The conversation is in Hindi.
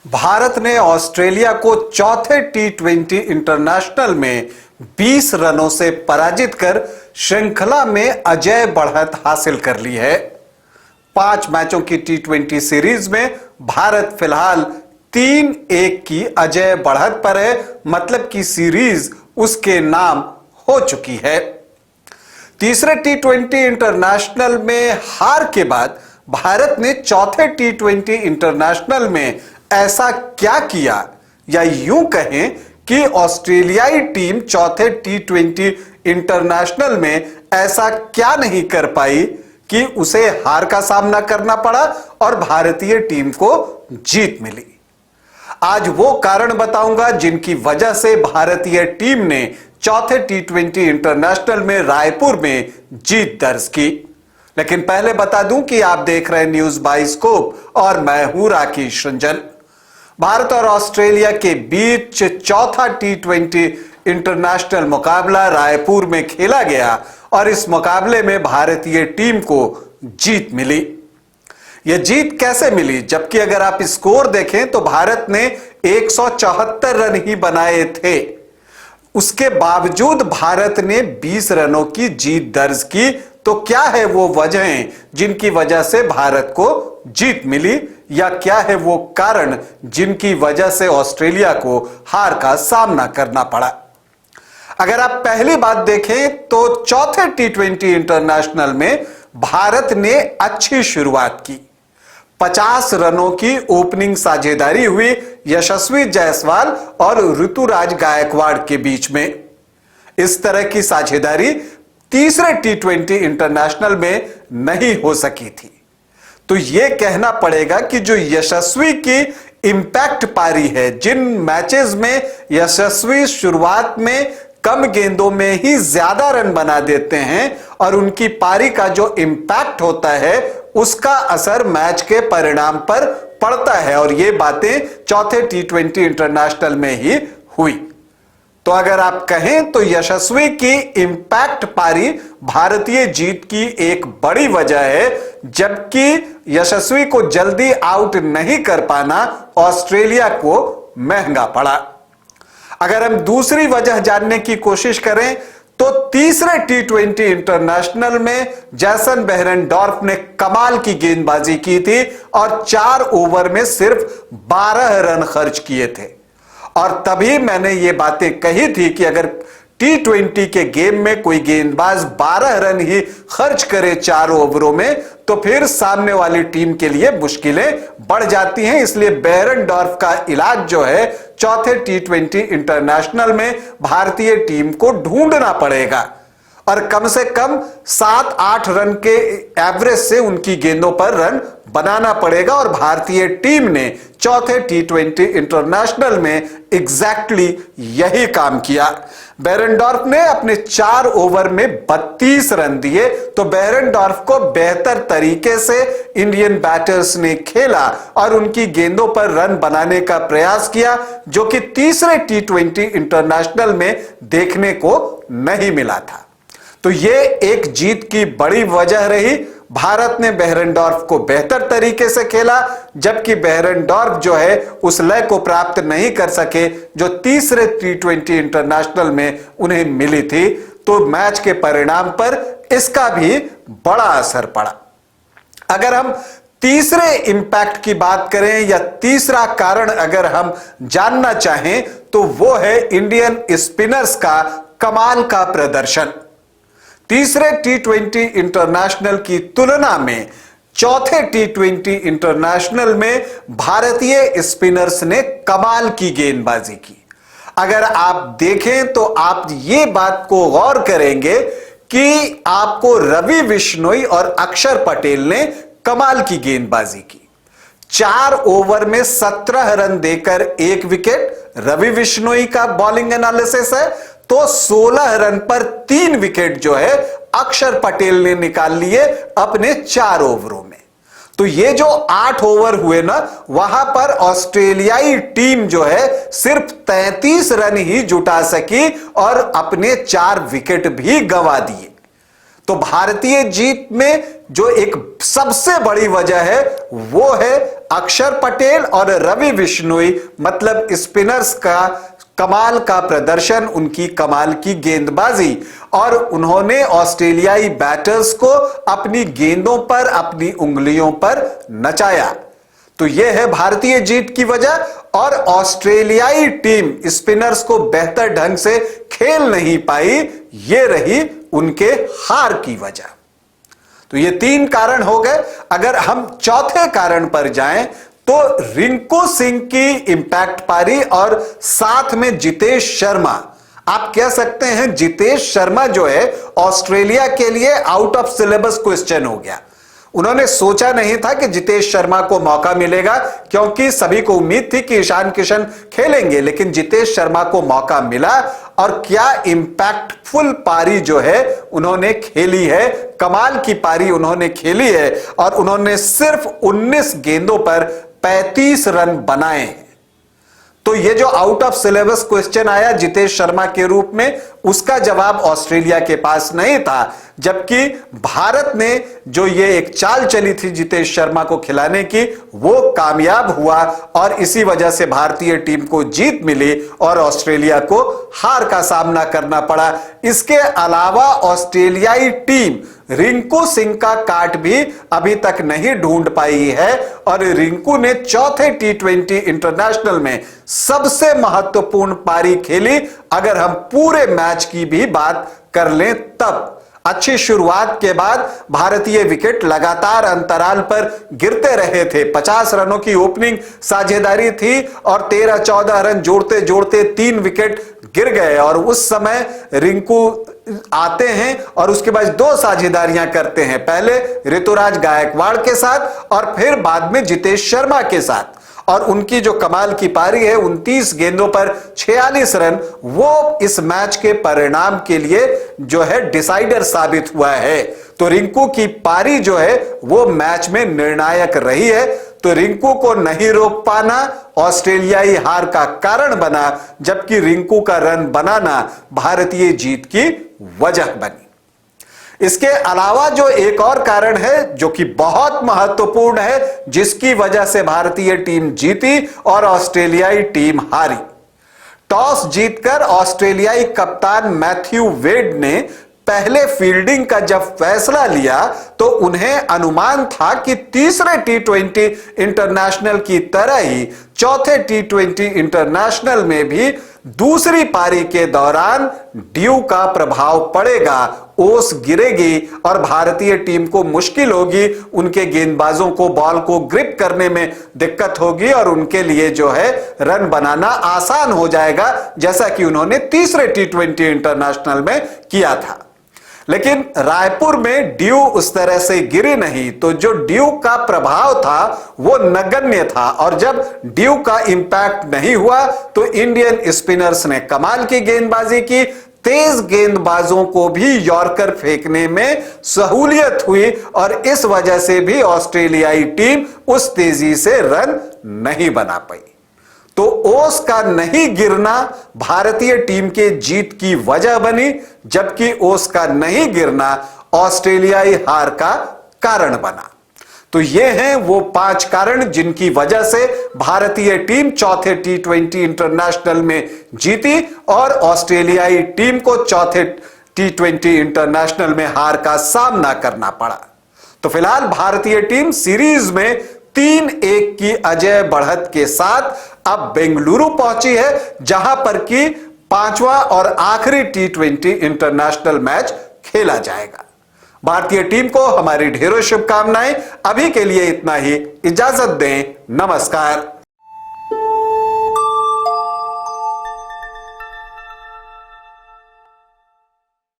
भारत ने ऑस्ट्रेलिया को चौथे टी20 इंटरनेशनल में 20 रनों से पराजित कर श्रृंखला में अजेय बढ़त हासिल कर ली है। 5 मैचों की टी20 सीरीज में भारत फिलहाल 3-1 की अजेय बढ़त पर है, मतलब कि सीरीज उसके नाम हो चुकी है। तीसरे टी20 इंटरनेशनल में हार के बाद भारत ने चौथे टी20 इंटरनेशनल में ऐसा क्या किया, या यूं कहें कि ऑस्ट्रेलियाई टीम चौथे टी20 इंटरनेशनल में ऐसा क्या नहीं कर पाई कि उसे हार का सामना करना पड़ा और भारतीय टीम को जीत मिली। आज वो कारण बताऊंगा जिनकी वजह से भारतीय टीम ने चौथे टी20 इंटरनेशनल में रायपुर में जीत दर्ज की। लेकिन पहले बता दूं कि आप देख रहे हैं न्यूज बाइस्कोप और मैं हूं राकेश रंजन। भारत और ऑस्ट्रेलिया के बीच चौथा टी20 इंटरनेशनल मुकाबला रायपुर में खेला गया और इस मुकाबले में भारतीय टीम को जीत मिली। यह जीत कैसे मिली, जबकि अगर आप स्कोर देखें तो भारत ने 174 रन ही बनाए थे, उसके बावजूद भारत ने 20 रनों की जीत दर्ज की। तो क्या है वो वजहें जिनकी वजह से भारत को जीत मिली, या क्या है वो कारण जिनकी वजह से ऑस्ट्रेलिया को हार का सामना करना पड़ा? अगर आप पहली बात देखें तो चौथे टी20 इंटरनेशनल में भारत ने अच्छी शुरुआत की। 50 रनों की ओपनिंग साझेदारी हुई यशस्वी जायसवाल और ऋतुराज गायकवाड़ के बीच में। इस तरह की साझेदारी तीसरे टी20 इंटरनेशनल में नहीं हो सकी थी। तो यह कहना पड़ेगा कि जो यशस्वी की इंपैक्ट पारी है, जिन मैचेस में यशस्वी शुरुआत में कम गेंदों में ही ज्यादा रन बना देते हैं और उनकी पारी का जो इंपैक्ट होता है उसका असर मैच के परिणाम पर पड़ता है, और ये बातें चौथे टी20 इंटरनेशनल में ही हुई। तो अगर आप कहें तो यशस्वी की इंपैक्ट पारी भारतीय जीत की एक बड़ी वजह है, जबकि यशस्वी को जल्दी आउट नहीं कर पाना ऑस्ट्रेलिया को महंगा पड़ा। अगर हम दूसरी वजह जानने की कोशिश करें तो तीसरे टी20 इंटरनेशनल में जैसन बेहरेनडॉर्फ ने कमाल की गेंदबाजी की थी और 4 ओवर में सिर्फ 12 रन खर्च किए थे। और तभी मैंने ये बातें कही थी कि अगर टी20 के गेम में कोई गेंदबाज 12 रन ही खर्च करे 4 ओवरों में तो फिर सामने वाली टीम के लिए मुश्किलें बढ़ जाती हैं। इसलिए बेहरेनडॉर्फ का इलाज जो है चौथे टी20 इंटरनेशनल में भारतीय टीम को ढूंढना पड़ेगा और कम से कम 7-8 रन के एवरेज से उनकी गेंदों पर रन बनाना पड़ेगा। और भारतीय टीम ने चौथे टी20 इंटरनेशनल में एग्जैक्टली यही काम किया। बेहरेनडॉर्फ ने अपने 4 ओवर में 32 रन दिए, तो बेहरेनडॉर्फ को बेहतर तरीके से इंडियन बैटर्स ने खेला और उनकी गेंदों पर रन बनाने का प्रयास किया, जो कि तीसरे टी20 इंटरनेशनल में देखने को नहीं मिला था। तो ये एक जीत की बड़ी वजह रही। भारत ने बेहरेनडॉर्फ को बेहतर तरीके से खेला, जबकि बेहरेनडॉर्फ जो है उस लय को प्राप्त नहीं कर सके जो तीसरे टी20 इंटरनेशनल में उन्हें मिली थी। तो मैच के परिणाम पर इसका भी बड़ा असर पड़ा। अगर हम तीसरे इंपैक्ट की बात करें या तीसरा कारण अगर हम जानना चाहें तो वो है इंडियन स्पिनर्स का कमाल का प्रदर्शन। तीसरे टी20 इंटरनेशनल की तुलना में चौथे टी20 इंटरनेशनल में भारतीय स्पिनर्स ने कमाल की गेंदबाजी की। अगर आप देखें तो आप ये बात को गौर करेंगे कि आपको रवि बिश्नोई और अक्षर पटेल ने कमाल की गेंदबाजी की। 4 ओवर में 17 रन देकर 1 विकेट रवि बिश्नोई का बॉलिंग एनालिसिस है, तो 16 रन पर 3 विकेट जो है अक्षर पटेल ने निकाल लिए अपने 4 ओवरों में। तो ये जो 8 ओवर हुए ना, वहां पर ऑस्ट्रेलियाई टीम जो है सिर्फ 33 रन ही जुटा सकी और अपने 4 विकेट भी गंवा दिए। तो भारतीय जीत में जो एक सबसे बड़ी वजह है वो है अक्षर पटेल और रवि बिश्नोई, मतलब स्पिनर्स का कमाल का प्रदर्शन, उनकी कमाल की गेंदबाजी, और उन्होंने ऑस्ट्रेलियाई बैटर्स को अपनी गेंदों पर, अपनी उंगलियों पर नचाया। तो यह है भारतीय जीत की वजह। और ऑस्ट्रेलियाई टीम स्पिनर्स को बेहतर ढंग से खेल नहीं पाई, यह रही उनके हार की वजह। तो ये 3 कारण हो गए। अगर हम चौथे कारण पर जाएं तो रिंकू सिंह की इंपैक्ट पारी और साथ में जितेश शर्मा। आप कह सकते हैं जितेश शर्मा जो है ऑस्ट्रेलिया के लिए आउट ऑफ सिलेबस क्वेश्चन हो गया। उन्होंने सोचा नहीं था कि जितेश शर्मा को मौका मिलेगा, क्योंकि सभी को उम्मीद थी कि ईशान किशन खेलेंगे, लेकिन जितेश शर्मा को मौका मिला और क्या इंपैक्टफुल पारी जो है उन्होंने खेली है, कमाल की पारी उन्होंने खेली है। और उन्होंने सिर्फ 19 गेंदों पर 35 रन बनाए। तो ये जो आउट ऑफ सिलेबस क्वेश्चन आया जितेश शर्मा के रूप में, उसका जवाब ऑस्ट्रेलिया के पास नहीं था, जबकि भारत ने जो ये एक चाल चली थी जितेश शर्मा को खिलाने की, वो कामयाब हुआ और इसी वजह से भारतीय टीम को जीत मिली और ऑस्ट्रेलिया को हार का सामना करना पड़ा। इसके अलावा ऑस्ट्रेलियाई टीम रिंकू सिंह का काट भी अभी तक नहीं ढूंढ पाई है और रिंकू ने चौथे T20 इंटरनेशनल में सबसे महत्वपूर्ण पारी खेली। अगर हम पूरे मैच की भी बात कर लें तब अच्छी शुरुआत के बाद भारतीय विकेट लगातार अंतराल पर गिरते रहे थे। 50 रनों की ओपनिंग साझेदारी थी और 13-14 रन जोड़ते जोड़ते 3 विकेट गिर गए और उस समय रिंकू आते हैं और उसके बाद 2 साझेदारियां करते हैं, पहले ऋतुराज गायकवाड़ के साथ और फिर बाद में जितेश शर्मा के साथ। और उनकी जो कमाल की पारी है 29 गेंदों पर 46 रन, वो इस मैच के परिणाम के लिए जो है डिसाइडर साबित हुआ है। तो रिंकू की पारी जो है वो मैच में निर्णायक रही है। तो रिंकू को नहीं रोक पाना ऑस्ट्रेलियाई हार का कारण बना, जबकि रिंकू का रन बनाना भारतीय जीत की वजह बनी। इसके अलावा जो एक और कारण है जो कि बहुत महत्वपूर्ण है, जिसकी वजह से भारतीय टीम जीती और ऑस्ट्रेलियाई टीम हारी। टॉस जीतकर ऑस्ट्रेलियाई कप्तान मैथ्यू वेड ने पहले फील्डिंग का जब फैसला लिया तो उन्हें अनुमान था कि तीसरे T20 इंटरनेशनल की तरह ही चौथे T20 इंटरनेशनल में भी दूसरी पारी के दौरान ड्यू का प्रभाव पड़ेगा, ओस गिरेगी और भारतीय टीम को मुश्किल होगी, उनके गेंदबाजों को बॉल को ग्रिप करने में दिक्कत होगी और उनके लिए जो है रन बनाना आसान हो जाएगा, जैसा कि उन्होंने तीसरे T20 इंटरनेशनल में किया था। लेकिन रायपुर में ड्यू उस तरह से गिरी नहीं, तो जो ड्यू का प्रभाव था वो नगण्य था और जब ड्यू का इंपैक्ट नहीं हुआ तो इंडियन स्पिनर्स ने कमाल की गेंदबाजी की। तेज गेंदबाजों को भी यॉर्कर फेंकने में सहूलियत हुई और इस वजह से भी ऑस्ट्रेलियाई टीम उस तेजी से रन नहीं बना पाई। तो ओस का नहीं गिरना भारतीय टीम के जीत की वजह बनी, जबकि ओस का नहीं गिरना ऑस्ट्रेलियाई हार का कारण बना। तो ये हैं वो 5 कारण जिनकी वजह से भारतीय टीम चौथे T20 इंटरनेशनल में जीती और ऑस्ट्रेलियाई टीम को चौथे T20 इंटरनेशनल में हार का सामना करना पड़ा। तो फिलहाल भारतीय टीम सीरीज में 3-1 की अजय बढ़त के साथ अब बेंगलुरु पहुंची है, जहां पर कि 5वां और आखिरी T20 इंटरनेशनल मैच खेला जाएगा। भारतीय टीम को हमारी ढेरों शुभकामनाएं। अभी के लिए इतना ही, इजाजत दें, नमस्कार।